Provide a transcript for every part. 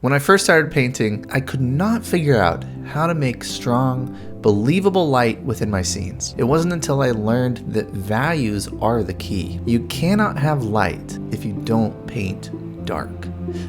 When I first started painting, I could not figure out how to make strong, believable light within my scenes. It wasn't until I learned that values are the key. You cannot have light if you don't paint dark.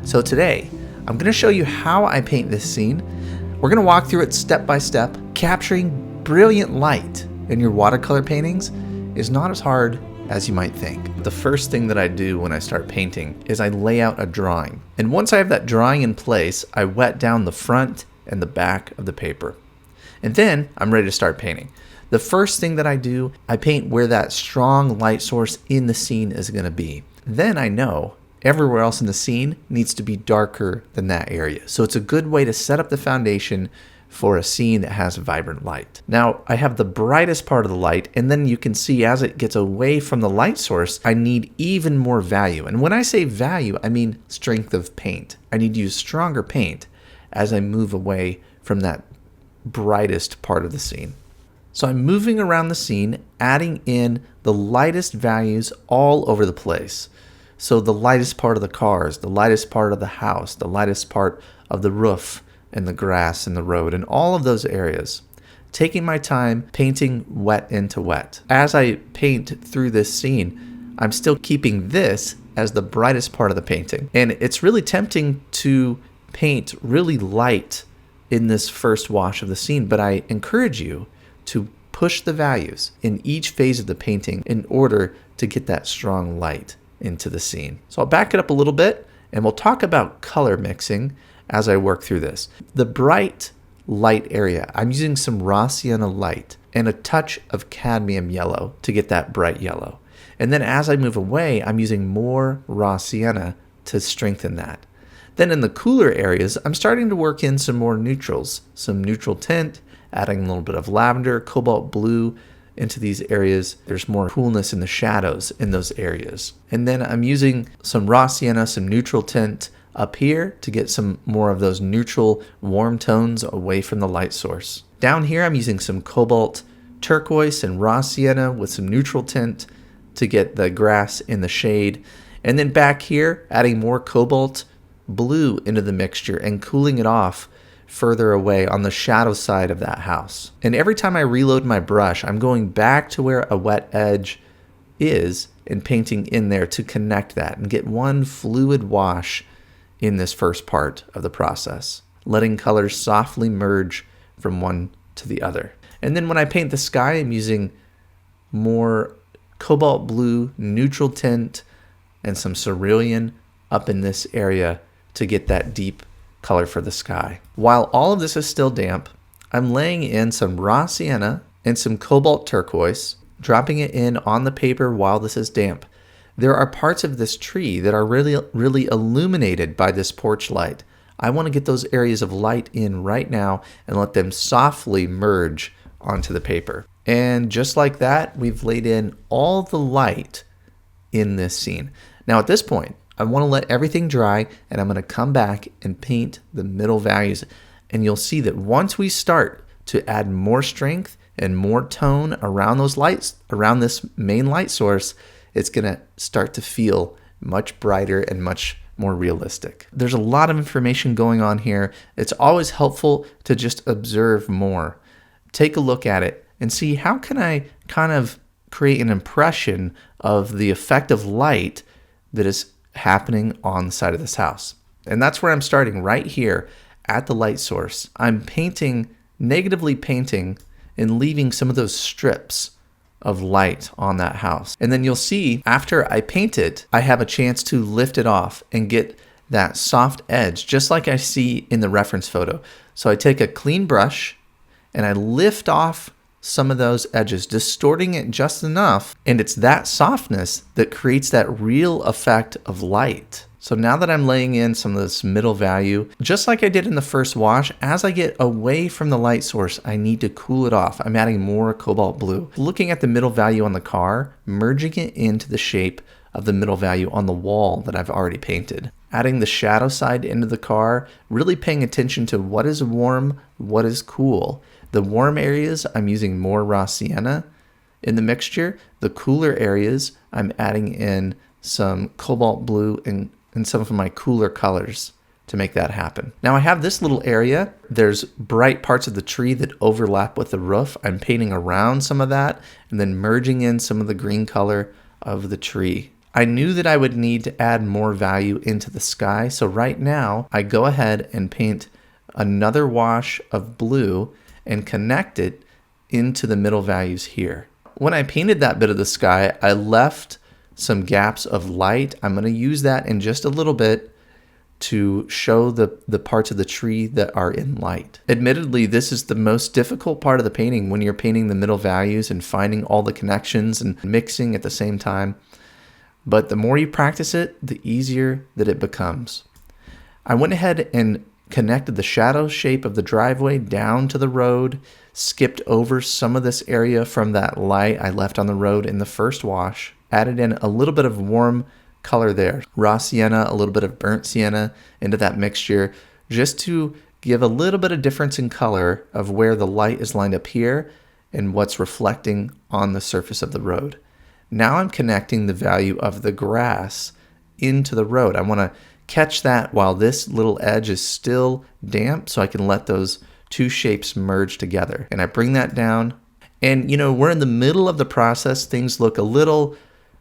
So today, I'm going to show you how I paint this scene. We're going to walk through it step by step. Capturing brilliant light in your watercolor paintings is not as hard as you might think. The first thing that I do when I start painting is I lay out a drawing. And once I have that drawing in place, I wet down the front and the back of the paper. And then I'm ready to start painting. The first thing that I do, I paint where that strong light source in the scene is going to be. Then I know everywhere else in the scene needs to be darker than that area. So it's a good way to set up the foundation for a scene that has vibrant light. Now, I have the brightest part of the light, and then you can see as it gets away from the light source, I need even more value. And when I say value, I mean strength of paint. I need to use stronger paint as I move away from that brightest part of the scene. So I'm moving around the scene, adding in the lightest values all over the place. So the lightest part of the cars, the lightest part of the house, the lightest part of the roof, and the grass and the road and all of those areas. Taking my time painting wet into wet. As I paint through this scene, I'm still keeping this as the brightest part of the painting. And it's really tempting to paint really light in this first wash of the scene, but I encourage you to push the values in each phase of the painting in order to get that strong light into the scene. So I'll back it up a little bit and we'll talk about color mixing as I work through this. The bright light area, I'm using some raw sienna light and a touch of cadmium yellow to get that bright yellow. And then as I move away, I'm using more raw sienna to strengthen that. Then in the cooler areas, I'm starting to work in some more neutrals, some neutral tint, adding a little bit of lavender, cobalt blue into these areas. There's more coolness in the shadows in those areas. And then I'm using some raw sienna, some neutral tint, up here to get some more of those neutral warm tones away from the light source. Down here I'm using some cobalt turquoise and raw sienna with some neutral tint to get the grass in the shade. And then back here adding more cobalt blue into the mixture and cooling it off further away on the shadow side of that house. And every time I reload my brush, I'm going back to where a wet edge is and painting in there to connect that and get one fluid wash in this first part of the process, letting colors softly merge from one to the other. And then when I paint the sky, I'm using more cobalt blue, neutral tint, and some cerulean up in this area to get that deep color for the sky. While all of this is still damp, I'm laying in some raw sienna and some cobalt turquoise, dropping it in on the paper while this is damp. There are parts of this tree that are really illuminated by this porch light. I want to get those areas of light in right now and let them softly merge onto the paper. And just like that, we've laid in all the light in this scene. Now at this point, I want to let everything dry and I'm going to come back and paint the middle values. And you'll see that once we start to add more strength and more tone around those lights, around this main light source, it's going to start to feel much brighter and much more realistic. There's a lot of information going on here. It's always helpful to just observe more. Take a look at it and see how can I kind of create an impression of the effect of light that is happening on the side of this house. And that's where I'm starting right here at the light source. I'm negatively painting and leaving some of those strips of light on that house. And then you'll see after I paint it, I have a chance to lift it off and get that soft edge, just like I see in the reference photo. So I take a clean brush and I lift off some of those edges, distorting it just enough. And it's that softness that creates that real effect of light. So now that I'm laying in some of this middle value, just like I did in the first wash, as I get away from the light source, I need to cool it off. I'm adding more cobalt blue. Looking at the middle value on the car, merging it into the shape of the middle value on the wall that I've already painted. Adding the shadow side into the car, really paying attention to what is warm, what is cool. The warm areas, I'm using more raw sienna in the mixture. The cooler areas, I'm adding in some cobalt blue and some of my cooler colors to make that happen. Now I have this little area. There's bright parts of the tree that overlap with the roof. I'm painting around some of that and then merging in some of the green color of the tree. I knew that I would need to add more value into the sky, so right now I go ahead and paint another wash of blue and connect it into the middle values here. When I painted that bit of the sky, I left some gaps of light. I'm going to use that in just a little bit to show the parts of the tree that are in light. Admittedly, this is the most difficult part of the painting when you're painting the middle values and finding all the connections and mixing at the same time. But the more you practice it, the easier that it becomes. I went ahead and connected the shadow shape of the driveway down to the road, skipped over some of this area from that light I left on the road in the first wash, added in a little bit of warm color there, raw sienna, a little bit of burnt sienna into that mixture, just to give a little bit of difference in color of where the light is lined up here and what's reflecting on the surface of the road. Now I'm connecting the value of the grass into the road. I want to catch that while this little edge is still damp so I can let those two shapes merge together. And I bring that down. And we're in the middle of the process. Things look a little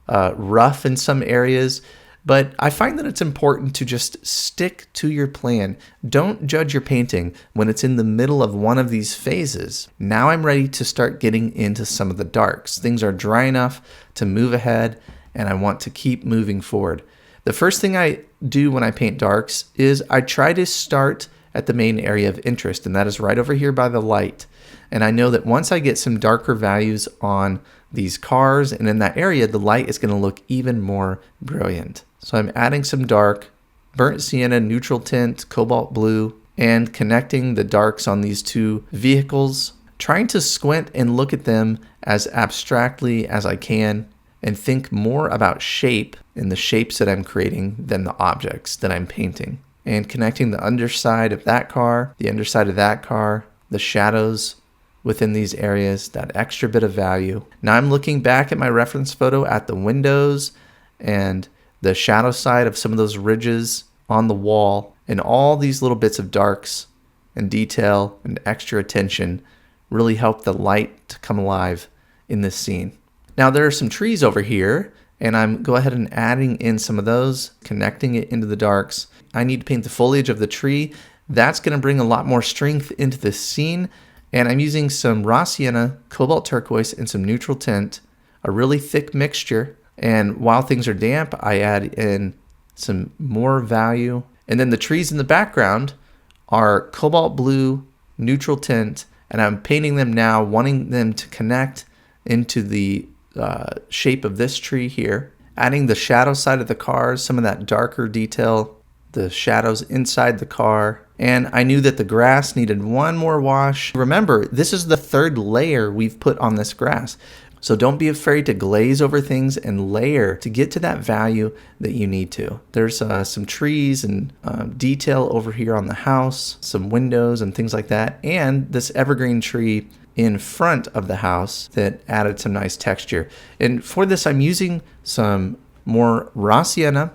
rough in some areas, but I find that it's important to just stick to your plan. Don't judge your painting when it's in the middle of one of these phases. Now I'm ready to start getting into some of the darks. Things are dry enough to move ahead, and I want to keep moving forward. The first thing I do when I paint darks is I try to start at the main area of interest, and that is right over here by the light. And I know that once I get some darker values on these cars and in that area, the light is going to look even more brilliant. So I'm adding some dark, burnt sienna, neutral tint, cobalt blue, and connecting the darks on these two vehicles, trying to squint and look at them as abstractly as I can and think more about shape and the shapes that I'm creating than the objects that I'm painting. And connecting the underside of that car, the underside of that car, the shadows within these areas, that extra bit of value. Now I'm looking back at my reference photo at the windows and the shadow side of some of those ridges on the wall, and all these little bits of darks and detail and extra attention really help the light to come alive in this scene. Now there are some trees over here, and I'm go ahead and adding in some of those, connecting it into the darks. I need to paint the foliage of the tree. That's going to bring a lot more strength into this scene. And I'm using some raw sienna, cobalt turquoise, and some neutral tint, a really thick mixture. And while things are damp, I add in some more value. And then the trees in the background are cobalt blue, neutral tint, and I'm painting them now, wanting them to connect into the shape of this tree here. Adding the shadow side of the cars, some of that darker detail, the shadows inside the car. And I knew that the grass needed one more wash. Remember, this is the third layer we've put on this grass. So don't be afraid to glaze over things and layer to get to that value that you need to. There's some trees and detail over here on the house, some windows and things like that, and this evergreen tree in front of the house that added some nice texture. And for this, I'm using some more raw sienna,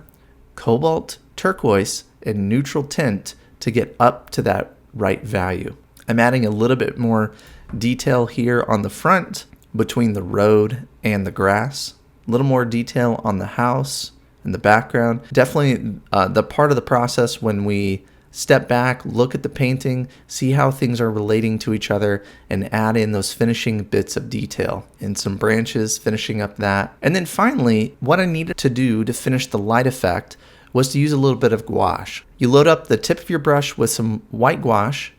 cobalt turquoise, and neutral tint to get up to that right value. I'm adding a little bit more detail here on the front between the road and the grass, a little more detail on the house and the background. Definitely the part of the process when we step back, look at the painting, see how things are relating to each other, and add in those finishing bits of detail and some branches, finishing up that. And then finally, what I needed to do to finish the light effect was to use a little bit of gouache. You load up the tip of your brush with some white gouache,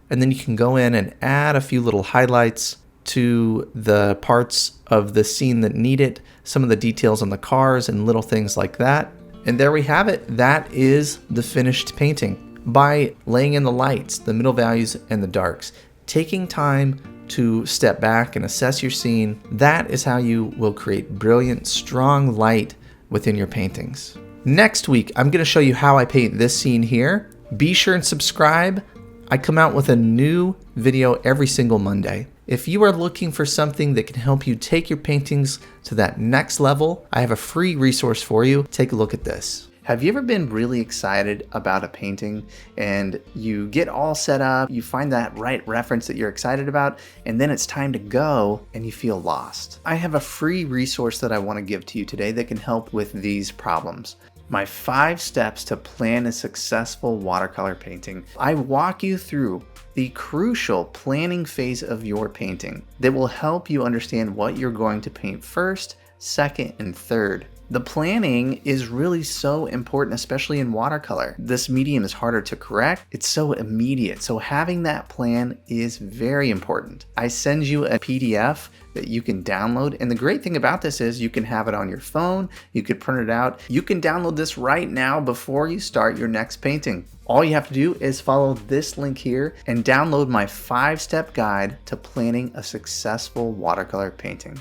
and then you can go in and add a few little highlights to the parts of the scene that need it, some of the details on the cars and little things like that. And there we have it. That is the finished painting. By laying in the lights, the middle values, and the darks, taking time to step back and assess your scene, that is how you will create brilliant, strong light within your paintings. Next week, I'm going to show you how I paint this scene here. Be sure and subscribe. I come out with a new video every single Monday. If you are looking for something that can help you take your paintings to that next level, I have a free resource for you. Take a look at this. Have you ever been really excited about a painting and you get all set up, you find that right reference that you're excited about, and then it's time to go and you feel lost? I have a free resource that I want to give to you today that can help with these problems. My 5 steps to plan a successful watercolor painting. I walk you through the crucial planning phase of your painting that will help you understand what you're going to paint first, second, and third. The planning is really so important, especially in watercolor. This medium is harder to correct. It's so immediate. So having that plan is very important. I send you a PDF that you can download. And the great thing about this is you can have it on your phone. You could print it out. You can download this right now before you start your next painting. All you have to do is follow this link here and download my 5-step guide to planning a successful watercolor painting.